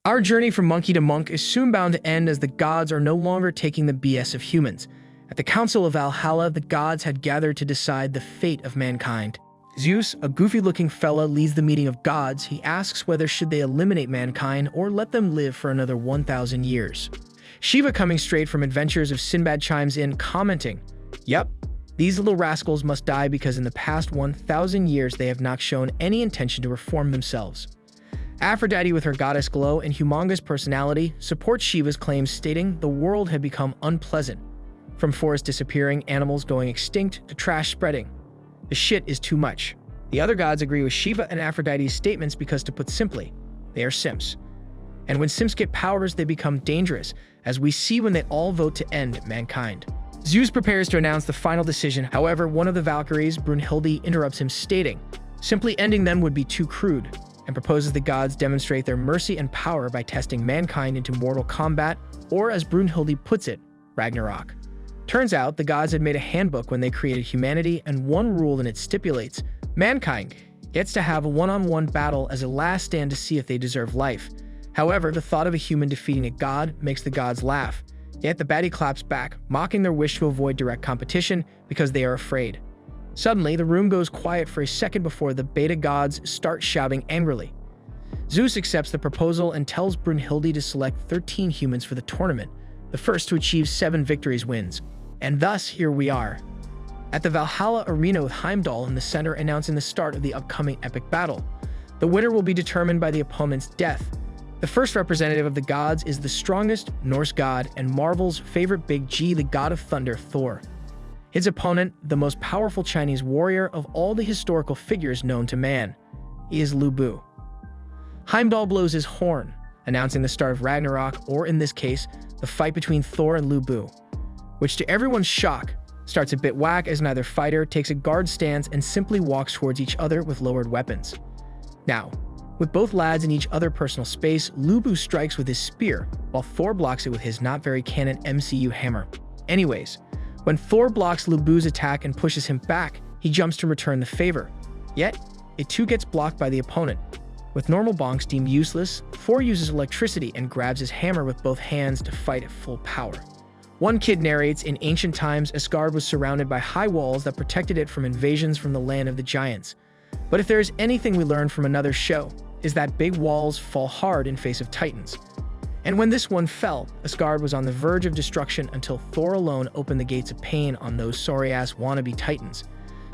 Our journey from monkey to monk is soon bound to end as the gods are no longer taking the BS of humans. At the Council of Valhalla, the gods had gathered to decide the fate of mankind. Zeus, a goofy-looking fella, leads the meeting of gods. He asks whether should they eliminate mankind or let them live for another 1,000 years. Shiva, coming straight from Adventures of Sinbad, chimes in, commenting, "Yep, these little rascals must die because in the past 1,000 years they have not shown any intention to reform themselves." Aphrodite, with her goddess glow and humongous personality, supports Shiva's claims, stating the world had become unpleasant. From forests disappearing, animals going extinct, to trash spreading. The shit is too much. The other gods agree with Shiva and Aphrodite's statements because, to put simply, they are simps. And when simps get powers, they become dangerous, as we see when they all vote to end mankind. Zeus prepares to announce the final decision. However, one of the Valkyries, Brunhilde, interrupts him, stating, simply ending them would be too crude, and proposes the gods demonstrate their mercy and power by testing mankind into mortal combat, or as Brunhilde puts it, Ragnarok. Turns out, the gods had made a handbook when they created humanity, and one rule in it stipulates, mankind gets to have a one-on-one battle as a last stand to see if they deserve life. However, the thought of a human defeating a god makes the gods laugh. Yet the baddie claps back, mocking their wish to avoid direct competition because they are afraid. Suddenly, the room goes quiet for a second before the beta gods start shouting angrily. Zeus accepts the proposal and tells Brunhilde to select 13 humans for the tournament. The first to achieve 7 victories wins. And thus, here we are, at the Valhalla arena with Heimdall in the center, announcing the start of the upcoming epic battle. The winner will be determined by the opponent's death. The first representative of the gods is the strongest Norse god and Marvel's favorite Big G, the god of thunder, Thor. His opponent, the most powerful Chinese warrior of all the historical figures known to man, is Lu Bu. Heimdall blows his horn, announcing the start of Ragnarok, or in this case, the fight between Thor and Lu Bu, which to everyone's shock, starts a bit whack as neither fighter takes a guard stance and simply walks towards each other with lowered weapons. Now, with both lads in each other's personal space, Lu Bu strikes with his spear, while Thor blocks it with his not very canon MCU hammer. Anyways, when Thor blocks Lu Bu's attack and pushes him back, he jumps to return the favor. Yet, it too gets blocked by the opponent. With normal bonks deemed useless, Thor uses electricity and grabs his hammer with both hands to fight at full power. One kid narrates, in ancient times, Asgard was surrounded by high walls that protected it from invasions from the land of the giants. But if there is anything we learn from another show, is that big walls fall hard in face of titans. And when this one fell, Asgard was on the verge of destruction until Thor alone opened the gates of pain on those sorry-ass wannabe titans,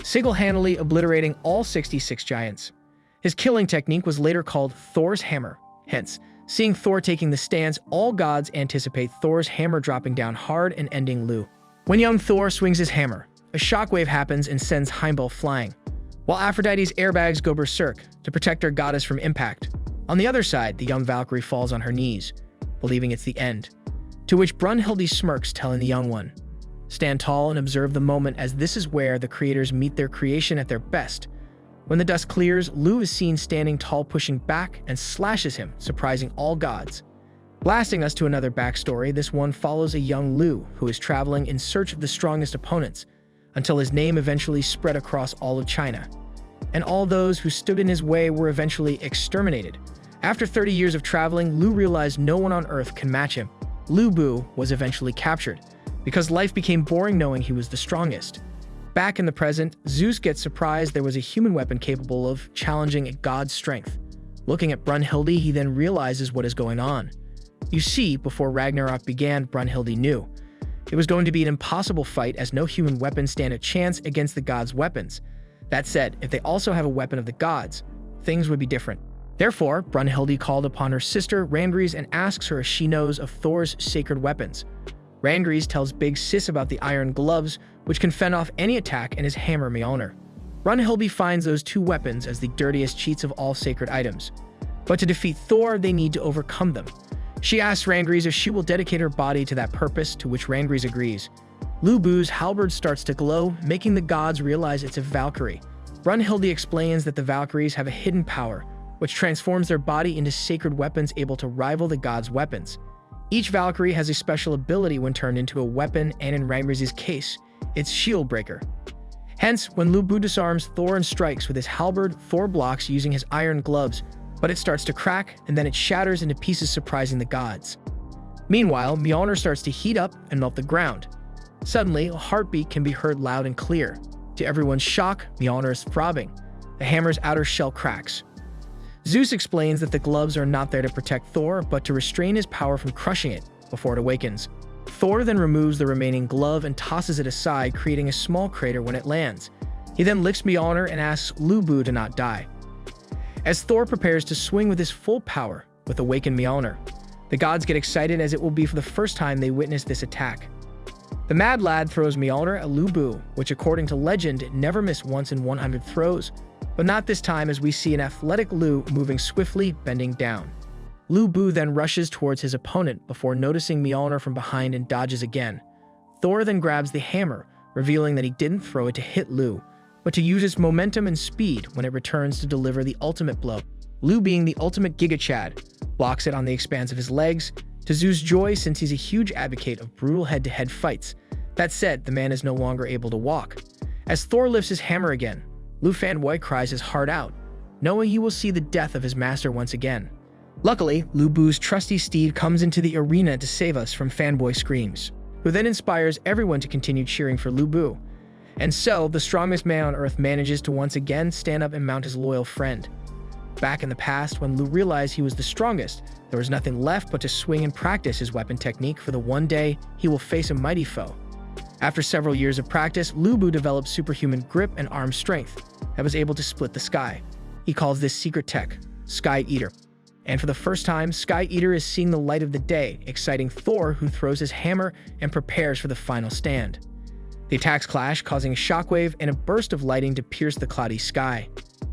single-handedly obliterating all 66 giants. His killing technique was later called Thor's Hammer. Hence, seeing Thor taking the stance, all gods anticipate Thor's hammer dropping down hard and ending Lu. When young Thor swings his hammer, a shockwave happens and sends Heimdall flying, while Aphrodite's airbags go berserk to protect her goddess from impact. On the other side, the young Valkyrie falls on her knees, believing it's the end, to which Brunhilde smirks, telling the young one, "Stand tall and observe the moment, as this is where the creators meet their creation at their best." When the dust clears, Lu is seen standing tall, pushing back, and slashes him, surprising all gods. Blasting us to another backstory, this one follows a young Lu who is traveling in search of the strongest opponents, until his name eventually spread across all of China. And all those who stood in his way were eventually exterminated. After 30 years of traveling, Lu realized no one on Earth can match him. Lu Bu was eventually captured, because life became boring knowing he was the strongest. Back in the present, Zeus gets surprised there was a human weapon capable of challenging a god's strength. Looking at Brunhilde, he then realizes what is going on. You see, before Ragnarok began, Brunhilde knew it was going to be an impossible fight, as no human weapons stand a chance against the gods' weapons. That said, if they also have a weapon of the gods, things would be different. Therefore, Brunhilde called upon her sister Randgris and asks her if she knows of Thor's sacred weapons. Randgris tells Big Sis about the iron gloves, which can fend off any attack, and his hammer Mjolnir. Brunhilde finds those two weapons as the dirtiest cheats of all sacred items. But to defeat Thor, they need to overcome them. She asks Randgris if she will dedicate her body to that purpose, to which Randgris agrees. Lu Bu's halberd starts to glow, making the gods realize it's a Valkyrie. Brunhilde explains that the Valkyries have a hidden power, which transforms their body into sacred weapons able to rival the gods' weapons. Each Valkyrie has a special ability when turned into a weapon, and in Randgris' case, it's Shield Breaker. Hence, when Lu Bu disarms Thor and strikes with his halberd, Thor blocks using his iron gloves, but it starts to crack, and then it shatters into pieces, surprising the gods. Meanwhile, Mjolnir starts to heat up and melt the ground. Suddenly, a heartbeat can be heard loud and clear. To everyone's shock, Mjolnir is throbbing. The hammer's outer shell cracks. Zeus explains that the gloves are not there to protect Thor, but to restrain his power from crushing it before it awakens. Thor then removes the remaining glove and tosses it aside, creating a small crater when it lands. He then lifts Mjolnir and asks Lubu to not die. As Thor prepares to swing with his full power with awakened Mjolnir, the gods get excited as it will be for the first time they witness this attack. The mad lad throws Mjolnir at Lubu, which according to legend it never missed once in 100 throws, but not this time, as we see an athletic Lu moving swiftly, bending down. Lubu then rushes towards his opponent before noticing Mjolnir from behind and dodges again. Thor then grabs the hammer, revealing that he didn't throw it to hit Lu, but to use its momentum and speed when it returns to deliver the ultimate blow. Lu, being the ultimate Giga Chad, blocks it on the expanse of his legs, to Zeus' joy since he's a huge advocate of brutal head-to-head fights. That said, the man is no longer able to walk. As Thor lifts his hammer again, Lu Fanboy cries his heart out, knowing he will see the death of his master once again. Luckily, Lubu's trusty steed comes into the arena to save us from Fanboy screams, who then inspires everyone to continue cheering for Lubu. And so, the strongest man on Earth manages to once again stand up and mount his loyal friend. Back in the past, when Lu realized he was the strongest, there was nothing left but to swing and practice his weapon technique for the one day he will face a mighty foe. After several years of practice, Lubu developed superhuman grip and arm strength that was able to split the sky. He calls this secret tech Sky Eater. And for the first time, Sky Eater is seeing the light of the day, exciting Thor, who throws his hammer and prepares for the final stand. The attacks clash, causing a shockwave and a burst of lightning to pierce the cloudy sky.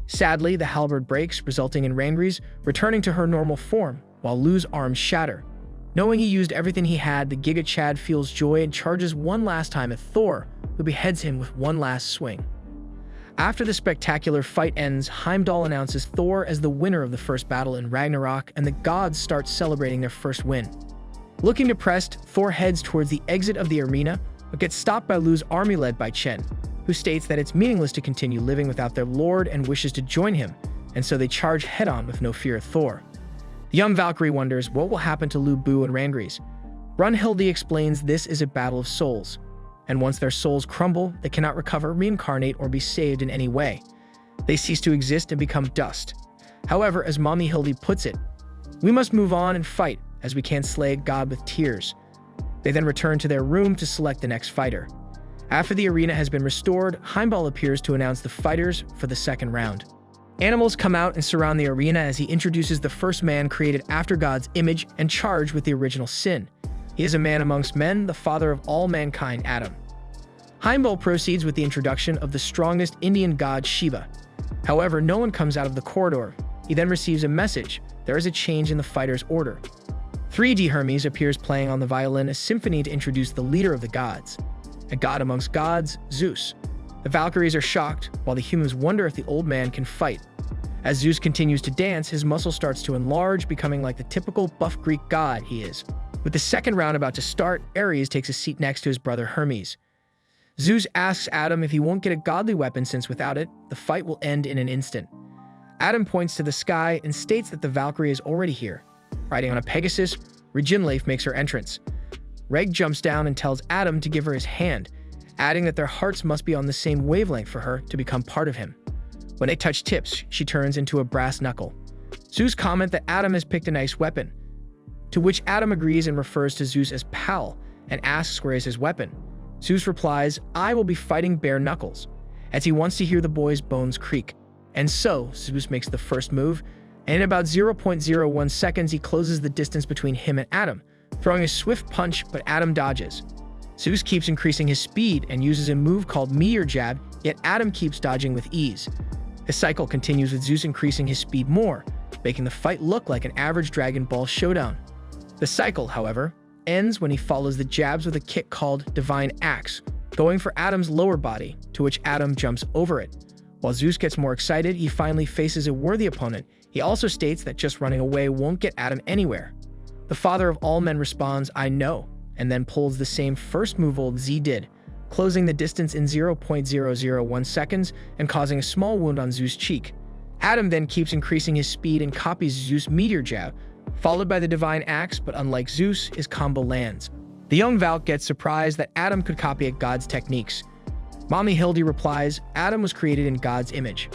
Sadly, the halberd breaks, resulting in Rangri's returning to her normal form, while Lu's arms shatter. Knowing he used everything he had, the Giga Chad feels joy and charges one last time at Thor, who beheads him with one last swing. After the spectacular fight ends, Heimdall announces Thor as the winner of the first battle in Ragnarok, and the gods start celebrating their first win. Looking depressed, Thor heads towards the exit of the arena, but gets stopped by Lu's army led by Chen, who states that it's meaningless to continue living without their lord and wishes to join him, and so they charge head-on with no fear of Thor. The young Valkyrie wonders what will happen to Lubu and Rangri's. Brunhilde explains this is a battle of souls, and once their souls crumble, they cannot recover, reincarnate, or be saved in any way. They cease to exist and become dust. However, as Mommy Hilde puts it, we must move on and fight, as we can't slay a god with tears. They then return to their room to select the next fighter. After the arena has been restored, Heimdall appears to announce the fighters for the second round. Animals come out and surround the arena as he introduces the first man created after God's image and charged with the original sin. He is a man amongst men, the father of all mankind, Adam. Heimdall proceeds with the introduction of the strongest Indian god, Shiva. However, no one comes out of the corridor. He then receives a message. There is a change in the fighter's order. 3D Hermes appears playing on the violin a symphony to introduce the leader of the gods, a god amongst gods, Zeus. The Valkyries are shocked, while the humans wonder if the old man can fight. As Zeus continues to dance, his muscle starts to enlarge, becoming like the typical buff Greek god he is. With the second round about to start, Ares takes a seat next to his brother Hermes. Zeus asks Adam if he won't get a godly weapon since without it, the fight will end in an instant. Adam points to the sky and states that the Valkyrie is already here. Riding on a Pegasus, Reginleif makes her entrance. Reg jumps down and tells Adam to give her his hand, adding that their hearts must be on the same wavelength for her to become part of him. When they touch tips, she turns into a brass knuckle. Zeus comments that Adam has picked a nice weapon, to which Adam agrees and refers to Zeus as pal and asks where is his weapon. Zeus replies, I will be fighting bare knuckles, as he wants to hear the boy's bones creak. And so, Zeus makes the first move, and in about 0.01 seconds he closes the distance between him and Adam, throwing a swift punch, but Adam dodges. Zeus keeps increasing his speed and uses a move called Meteor Jab, yet Adam keeps dodging with ease. The cycle continues with Zeus increasing his speed more, making the fight look like an average Dragon Ball showdown. The cycle, however, ends when he follows the jabs with a kick called Divine Axe, going for Adam's lower body, to which Adam jumps over it. While Zeus gets more excited, he finally faces a worthy opponent. He also states that just running away won't get Adam anywhere. The father of all men responds, I know, and then pulls the same first move old Z did, closing the distance in 0.001 seconds and causing a small wound on Zeus' cheek. Adam then keeps increasing his speed and copies Zeus' meteor jab, followed by the divine axe, but unlike Zeus, his combo lands. The young Valk gets surprised that Adam could copy a god's techniques. Mommy Hildy replies, Adam was created in God's image.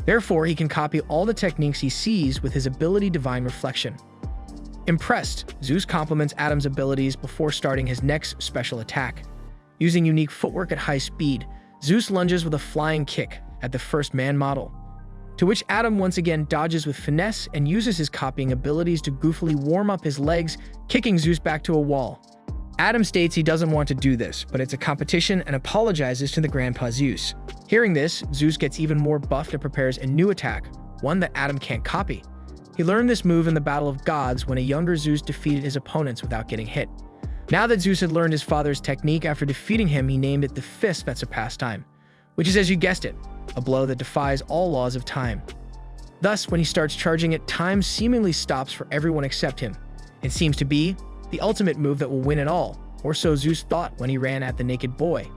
Therefore, he can copy all the techniques he sees with his ability Divine Reflection. Impressed, Zeus compliments Adam's abilities before starting his next special attack. Using unique footwork at high speed, Zeus lunges with a flying kick at the first man model, to which Adam once again dodges with finesse and uses his copying abilities to goofily warm up his legs, kicking Zeus back to a wall. Adam states he doesn't want to do this, but it's a competition and apologizes to the Grandpa Zeus. Hearing this, Zeus gets even more buffed and prepares a new attack, one that Adam can't copy. He learned this move in the Battle of Gods when a younger Zeus defeated his opponents without getting hit. Now that Zeus had learned his father's technique after defeating him, he named it the Fist that surpassed time, which is, as you guessed it, a blow that defies all laws of time. Thus, when he starts charging it, time seemingly stops for everyone except him. It seems to be the ultimate move that will win it all, or so Zeus thought when he ran at the naked boy,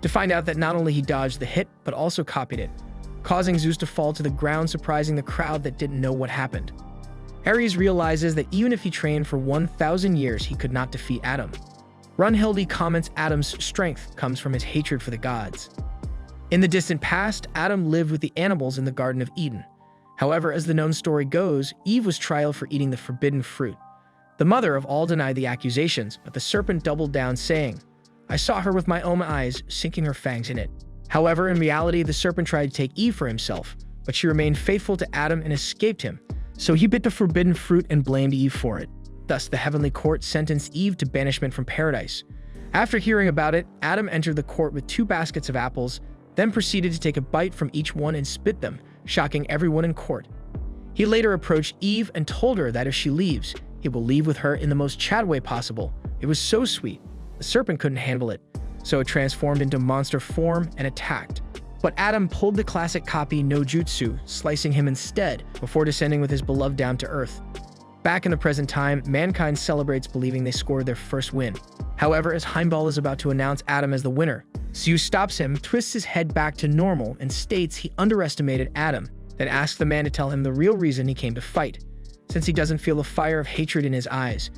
to find out that not only he dodged the hit, but also copied it, causing Zeus to fall to the ground, surprising the crowd that didn't know what happened. Ares realizes that even if he trained for 1,000 years, he could not defeat Adam. Runhilde comments Adam's strength comes from his hatred for the gods. In the distant past, Adam lived with the animals in the Garden of Eden. However, as the known story goes, Eve was trialed for eating the forbidden fruit. The mother of all denied the accusations, but the serpent doubled down, saying, I saw her with my own eyes, sinking her fangs in it. However, in reality, the serpent tried to take Eve for himself, but she remained faithful to Adam and escaped him. So he bit the forbidden fruit and blamed Eve for it. Thus, the heavenly court sentenced Eve to banishment from paradise. After hearing about it, Adam entered the court with 2 baskets of apples, then proceeded to take a bite from each one and spit them, shocking everyone in court. He later approached Eve and told her that if she leaves, he will leave with her in the most Chad way possible. It was so sweet. The serpent couldn't handle it, so it transformed into monster form and attacked. But Adam pulled the classic copy no jutsu, slicing him instead before descending with his beloved down to earth. Back in the present time, mankind celebrates believing they scored their first win. However, as Heimdall is about to announce Adam as the winner, Zeus stops him, twists his head back to normal, and states he underestimated Adam, then asks the man to tell him the real reason he came to fight, since he doesn't feel the fire of hatred in his eyes.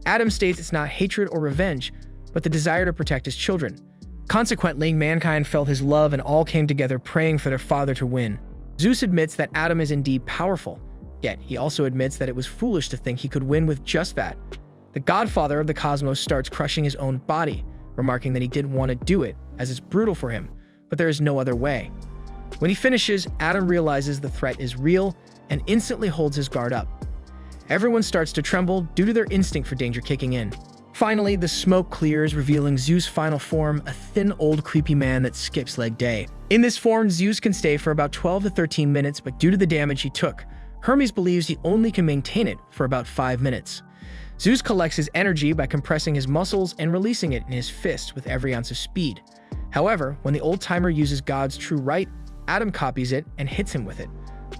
Adam states it's not hatred or revenge, but the desire to protect his children. Consequently, mankind felt his love and all came together praying for their father to win. Zeus admits that Adam is indeed powerful, yet he also admits that it was foolish to think he could win with just that. The godfather of the cosmos starts crushing his own body, remarking that he didn't want to do it, as it's brutal for him, but there is no other way. When he finishes, Adam realizes the threat is real and instantly holds his guard up. Everyone starts to tremble due to their instinct for danger kicking in. Finally, the smoke clears, revealing Zeus' final form, a thin, old, creepy man that skips leg day. In this form, Zeus can stay for about 12 to 13 minutes, but due to the damage he took, Hermes believes he only can maintain it for about 5 minutes. Zeus collects his energy by compressing his muscles and releasing it in his fist with every ounce of speed. However, when the old-timer uses God's true right, Adam copies it and hits him with it.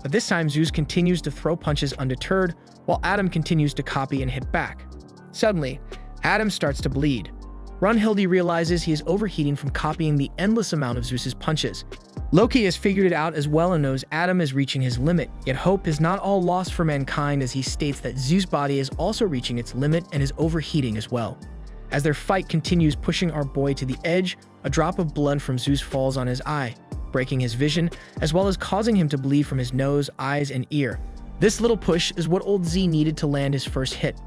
But this time, Zeus continues to throw punches undeterred, while Adam continues to copy and hit back. Suddenly, Adam starts to bleed. Runhilde realizes he is overheating from copying the endless amount of Zeus's punches. Loki has figured it out as well and knows Adam is reaching his limit, yet hope is not all lost for mankind as he states that Zeus' body is also reaching its limit and is overheating as well. As their fight continues pushing our boy to the edge, a drop of blood from Zeus falls on his eye, breaking his vision, as well as causing him to bleed from his nose, eyes, and ear. This little push is what old Z needed to land his first hit.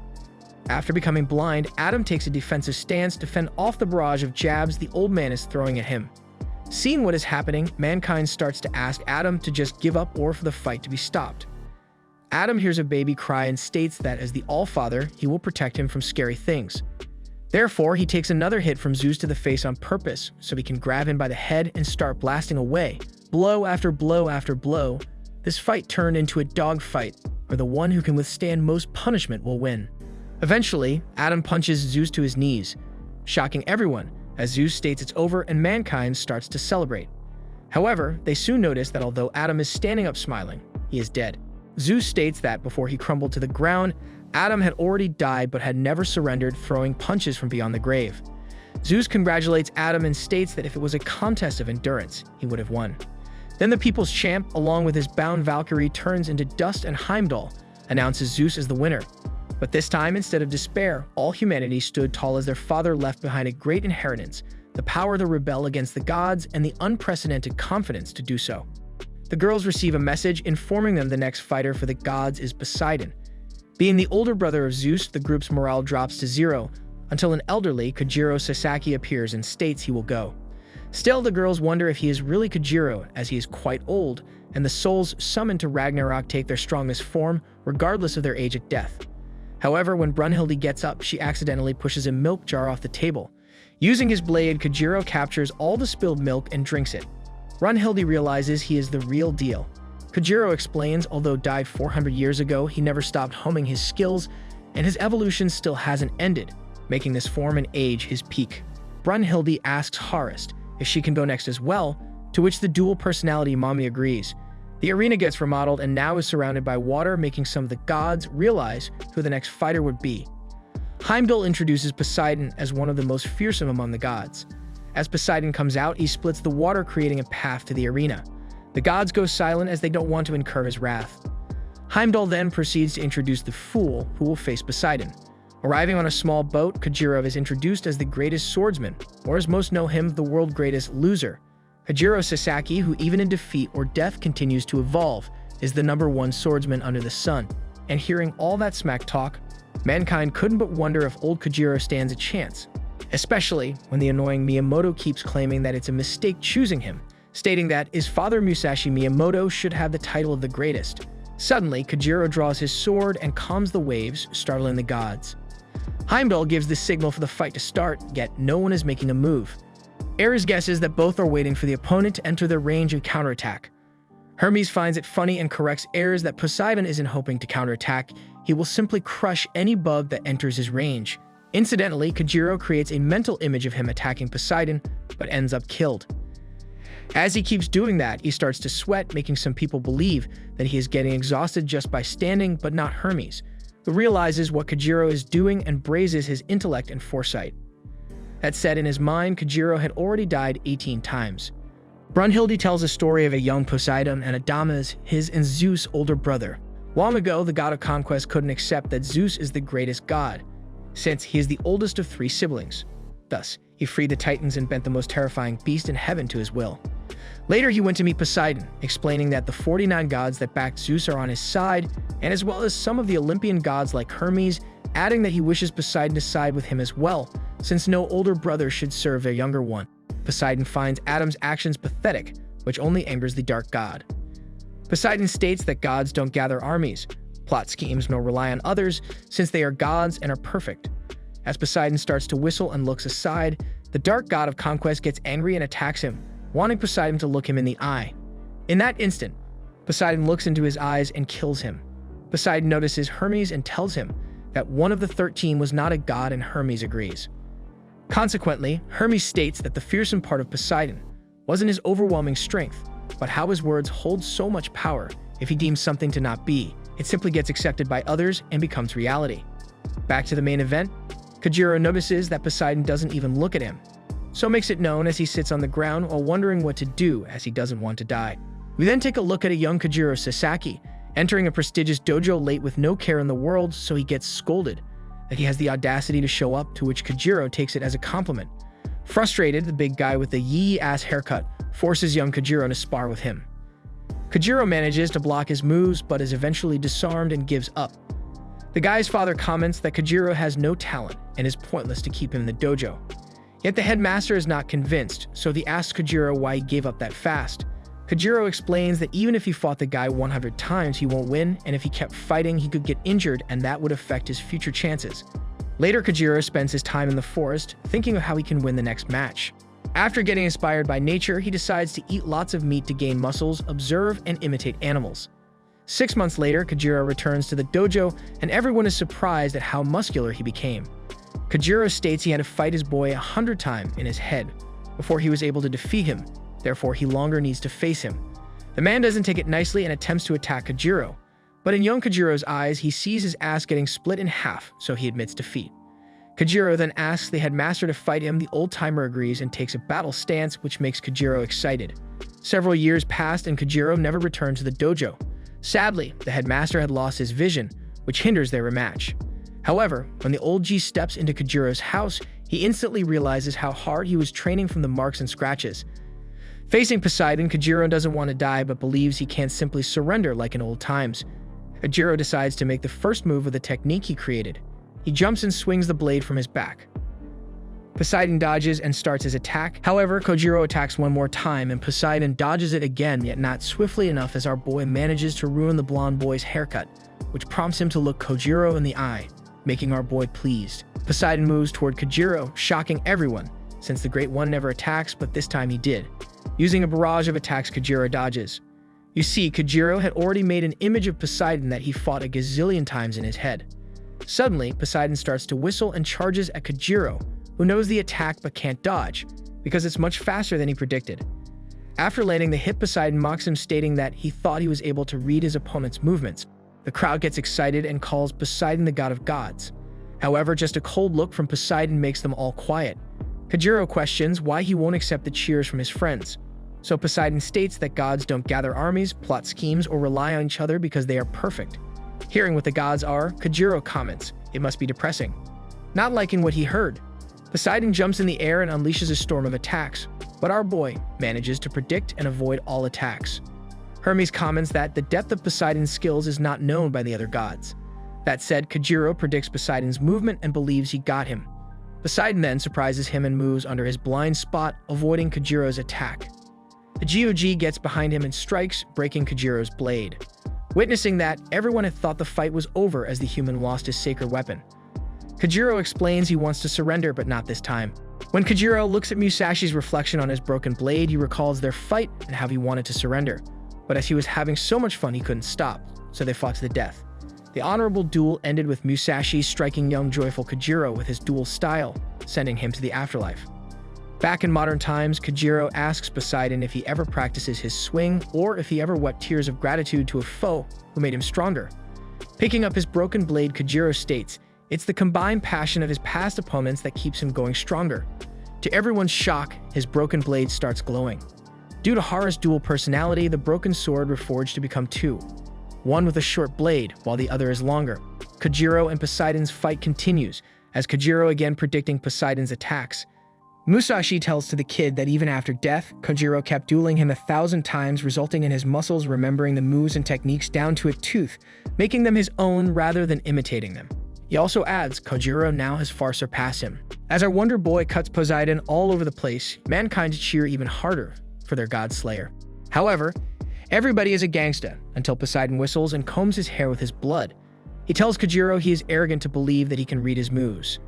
After becoming blind, Adam takes a defensive stance to fend off the barrage of jabs the old man is throwing at him. Seeing what is happening, mankind starts to ask Adam to just give up or for the fight to be stopped. Adam hears a baby cry and states that as the All-Father, he will protect him from scary things. Therefore, he takes another hit from Zeus to the face on purpose, so he can grab him by the head and start blasting away. Blow after blow after blow, this fight turned into a dogfight, where the one who can withstand most punishment will win. Eventually, Adam punches Zeus to his knees, shocking everyone, as Zeus states it's over and mankind starts to celebrate. However, they soon notice that although Adam is standing up smiling, he is dead. Zeus states that before he crumbled to the ground, Adam had already died but had never surrendered, throwing punches from beyond the grave. Zeus congratulates Adam and states that if it was a contest of endurance, he would have won. Then the people's champ, along with his bound Valkyrie, turns into dust, and Heimdall announces Zeus as the winner. But this time, instead of despair, all humanity stood tall as their father left behind a great inheritance, the power to rebel against the gods, and the unprecedented confidence to do so. The girls receive a message informing them the next fighter for the gods is Poseidon. Being the older brother of Zeus, the group's morale drops to zero, until an elderly Kojiro Sasaki appears and states he will go. Still, the girls wonder if he is really Kojiro, as he is quite old, and the souls summoned to Ragnarok take their strongest form, regardless of their age at death. However, when Brunhilde gets up, she accidentally pushes a milk jar off the table. Using his blade, Kojiro captures all the spilled milk and drinks it. Brunhilde realizes he is the real deal. Kojiro explains, although died 400 years ago, he never stopped honing his skills, and his evolution still hasn't ended, making this form and age his peak. Brunhilde asks Harist if she can go next as well, to which the dual personality mommy agrees. The arena gets remodeled and now is surrounded by water, making some of the gods realize who the next fighter would be. Heimdall introduces Poseidon as one of the most fearsome among the gods. As Poseidon comes out, he splits the water, creating a path to the arena. The gods go silent as they don't want to incur his wrath. Heimdall then proceeds to introduce the fool who will face Poseidon. Arriving on a small boat, Kojiro is introduced as the greatest swordsman, or as most know him, the world's greatest loser. Kojiro Sasaki, who even in defeat or death continues to evolve, is the #1 swordsman under the sun. And hearing all that smack talk, mankind couldn't but wonder if old Kojiro stands a chance, especially when the annoying Miyamoto keeps claiming that it's a mistake choosing him, stating that his father Musashi Miyamoto should have the title of the greatest. Suddenly, Kojiro draws his sword and calms the waves, startling the gods. Heimdall gives the signal for the fight to start, yet no one is making a move. Ares guesses that both are waiting for the opponent to enter their range and counterattack. Hermes finds it funny and corrects Ares that Poseidon isn't hoping to counterattack, he will simply crush any bug that enters his range. Incidentally, Kojiro creates a mental image of him attacking Poseidon, but ends up killed. As he keeps doing that, he starts to sweat, making some people believe that he is getting exhausted just by standing, but not Hermes, who realizes what Kojiro is doing and praises his intellect and foresight. That said, in his mind, Kojiro had already died 18 times. Brunhilde tells a story of a young Poseidon and Adamas, his and Zeus' older brother. Long ago, the god of conquest couldn't accept that Zeus is the greatest god, since he is the oldest of 3 siblings. Thus, he freed the Titans and bent the most terrifying beast in heaven to his will. Later, he went to meet Poseidon, explaining that the 49 gods that backed Zeus are on his side, and as well as some of the Olympian gods like Hermes, adding that he wishes Poseidon to side with him as well, since no older brother should serve their younger one. Poseidon finds Adam's actions pathetic, which only angers the dark god. Poseidon states that gods don't gather armies, plot schemes, nor rely on others, since they are gods and are perfect. As Poseidon starts to whistle and looks aside, the dark god of conquest gets angry and attacks him, wanting Poseidon to look him in the eye. In that instant, Poseidon looks into his eyes and kills him. Poseidon notices Hermes and tells him that one of the 13 was not a god, and Hermes agrees. Consequently, Hermes states that the fearsome part of Poseidon wasn't his overwhelming strength, but how his words hold so much power. If he deems something to not be, it simply gets accepted by others and becomes reality. Back to the main event, Kojiro notices that Poseidon doesn't even look at him, so makes it known as he sits on the ground while wondering what to do, as he doesn't want to die. We then take a look at a young Kojiro Sasaki, entering a prestigious dojo late with no care in the world, so he gets scolded that he has the audacity to show up, to which Kojiro takes it as a compliment. Frustrated, the big guy with the yee-ass haircut forces young Kojiro to spar with him. Kojiro manages to block his moves, but is eventually disarmed and gives up. The guy's father comments that Kojiro has no talent and is pointless to keep him in the dojo. Yet the headmaster is not convinced, so he asks Kojiro why he gave up that fast. Kojiro explains that even if he fought the guy 100 times, he won't win, and if he kept fighting, he could get injured, and that would affect his future chances. Later, Kojiro spends his time in the forest, thinking of how he can win the next match. After getting inspired by nature, he decides to eat lots of meat to gain muscles, observe, and imitate animals. 6 months later, Kojiro returns to the dojo, and everyone is surprised at how muscular he became. Kojiro states he had to fight his boy 100 times in his head before he was able to defeat him, therefore he longer needs to face him. The man doesn't take it nicely and attempts to attack Kojiro, but in young Kojiro's eyes, he sees his ass getting split in half, so he admits defeat. Kojiro then asks the headmaster to fight him. The old-timer agrees and takes a battle stance, which makes Kojiro excited. Several years passed and Kojiro never returned to the dojo. Sadly, the headmaster had lost his vision, which hinders their rematch. However, when the old G steps into Kojiro's house, he instantly realizes how hard he was training from the marks and scratches. Facing Poseidon, Kojiro doesn't want to die but believes he can't simply surrender like in old times. Kojiro decides to make the first move with the technique he created. He jumps and swings the blade from his back. Poseidon dodges and starts his attack. However, Kojiro attacks one more time and Poseidon dodges it again, yet not swiftly enough, as our boy manages to ruin the blonde boy's haircut, which prompts him to look Kojiro in the eye, making our boy pleased. Poseidon moves toward Kojiro, shocking everyone, since the Great One never attacks, but this time he did. Using a barrage of attacks, Kojiro dodges. You see, Kojiro had already made an image of Poseidon that he fought a gazillion times in his head. Suddenly, Poseidon starts to whistle and charges at Kojiro, who knows the attack but can't dodge, because it's much faster than he predicted. After landing the hit, Poseidon mocks him, stating that he thought he was able to read his opponent's movements. The crowd gets excited and calls Poseidon the god of gods. However, just a cold look from Poseidon makes them all quiet. Kojiro questions why he won't accept the cheers from his friends. So Poseidon states that gods don't gather armies, plot schemes, or rely on each other because they are perfect. Hearing what the gods are, Kojiro comments, "It must be depressing." Not liking what he heard, Poseidon jumps in the air and unleashes a storm of attacks, but our boy manages to predict and avoid all attacks. Hermes comments that the depth of Poseidon's skills is not known by the other gods. That said, Kojiro predicts Poseidon's movement and believes he got him. Poseidon then surprises him and moves under his blind spot, avoiding Kojiro's attack. The GOG gets behind him and strikes, breaking Kojiro's blade. Witnessing that, everyone had thought the fight was over as the human lost his sacred weapon. Kojiro explains he wants to surrender, but not this time. When Kojiro looks at Musashi's reflection on his broken blade, he recalls their fight and how he wanted to surrender. But as he was having so much fun, he couldn't stop, so they fought to the death. The honorable duel ended with Musashi striking young joyful Kojiro with his duel style, sending him to the afterlife. Back in modern times, Kojiro asks Poseidon if he ever practices his swing or if he ever wept tears of gratitude to a foe who made him stronger. Picking up his broken blade, Kojiro states, it's the combined passion of his past opponents that keeps him going stronger. To everyone's shock, his broken blade starts glowing. Due to Hara's dual personality, the broken sword reforged to become two, one with a short blade, while the other is longer. Kojiro and Poseidon's fight continues, as Kojiro again predicting Poseidon's attacks. Musashi tells to the kid that even after death, Kojiro kept dueling him 1,000 times, resulting in his muscles remembering the moves and techniques down to a tooth, making them his own rather than imitating them. He also adds, Kojiro now has far surpassed him. As our Wonder Boy cuts Poseidon all over the place, mankind cheer even harder for their god slayer. However, everybody is a gangsta until Poseidon whistles and combs his hair with his blood. He tells Kojiro he is arrogant to believe that he can read his moves.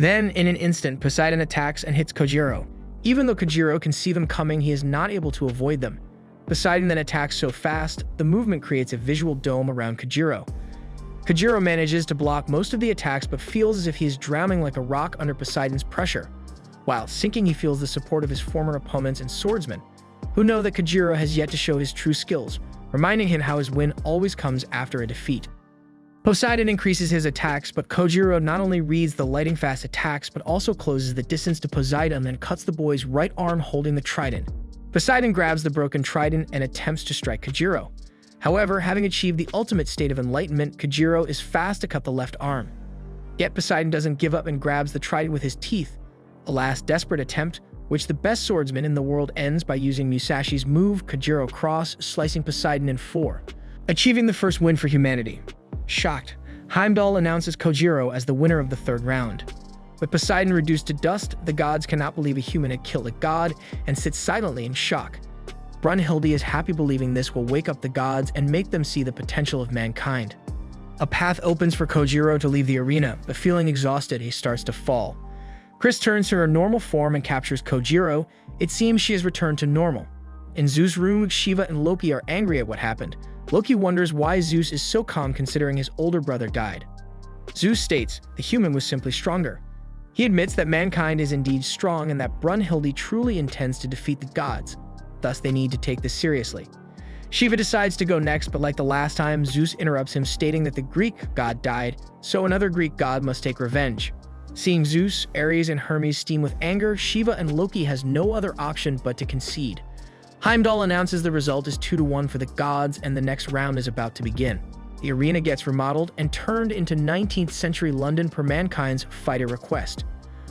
Then, in an instant, Poseidon attacks and hits Kojiro. Even though Kojiro can see them coming, he is not able to avoid them. Poseidon then attacks so fast, the movement creates a visual dome around Kojiro. Kojiro manages to block most of the attacks but feels as if he is drowning like a rock under Poseidon's pressure. While sinking, he feels the support of his former opponents and swordsmen, who know that Kojiro has yet to show his true skills, reminding him how his win always comes after a defeat. Poseidon increases his attacks, but Kojiro not only reads the lightning-fast attacks but also closes the distance to Poseidon and then cuts the boy's right arm holding the trident. Poseidon grabs the broken trident and attempts to strike Kojiro. However, having achieved the ultimate state of enlightenment, Kojiro is fast to cut the left arm. Yet Poseidon doesn't give up and grabs the trident with his teeth. A last desperate attempt, which the best swordsman in the world ends by using Musashi's move, Kojiro Cross, slicing Poseidon in 4, achieving the first win for humanity. Shocked, Heimdall announces Kojiro as the winner of the third round. With Poseidon reduced to dust, the gods cannot believe a human had killed a god and sit silently in shock. Brunhilde is happy, believing this will wake up the gods and make them see the potential of mankind. A path opens for Kojiro to leave the arena, but feeling exhausted, he starts to fall. Chris turns to her normal form and captures Kojiro. It seems she has returned to normal. In Zeus' room, Shiva and Loki are angry at what happened. Loki wonders why Zeus is so calm considering his older brother died. Zeus states the human was simply stronger. He admits that mankind is indeed strong and that Brunhilde truly intends to defeat the gods. Thus, they need to take this seriously. Shiva decides to go next, but like the last time, Zeus interrupts him, stating that the Greek god died, so another Greek god must take revenge. Seeing Zeus, Ares, and Hermes steam with anger, Shiva and Loki has no other option but to concede. Heimdall announces the result is 2-1 for the gods, and the next round is about to begin. The arena gets remodeled and turned into 19th century London per mankind's fighter request.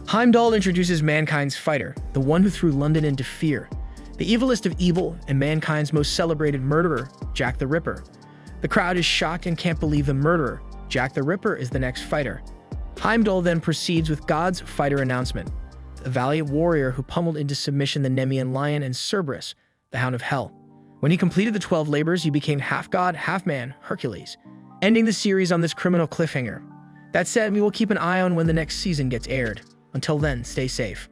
Heimdall introduces mankind's fighter, the one who threw London into fear, the evilest of evil and mankind's most celebrated murderer, Jack the Ripper. The crowd is shocked and can't believe the murderer, Jack the Ripper, is the next fighter. Heimdall then proceeds with God's fighter announcement, the valiant warrior who pummeled into submission the Nemean lion and Cerberus, the Hound of Hell. When he completed the 12 labors, he became half-god, half-man, Hercules, ending the series on this criminal cliffhanger. That said, we will keep an eye on when the next season gets aired. Until then, stay safe.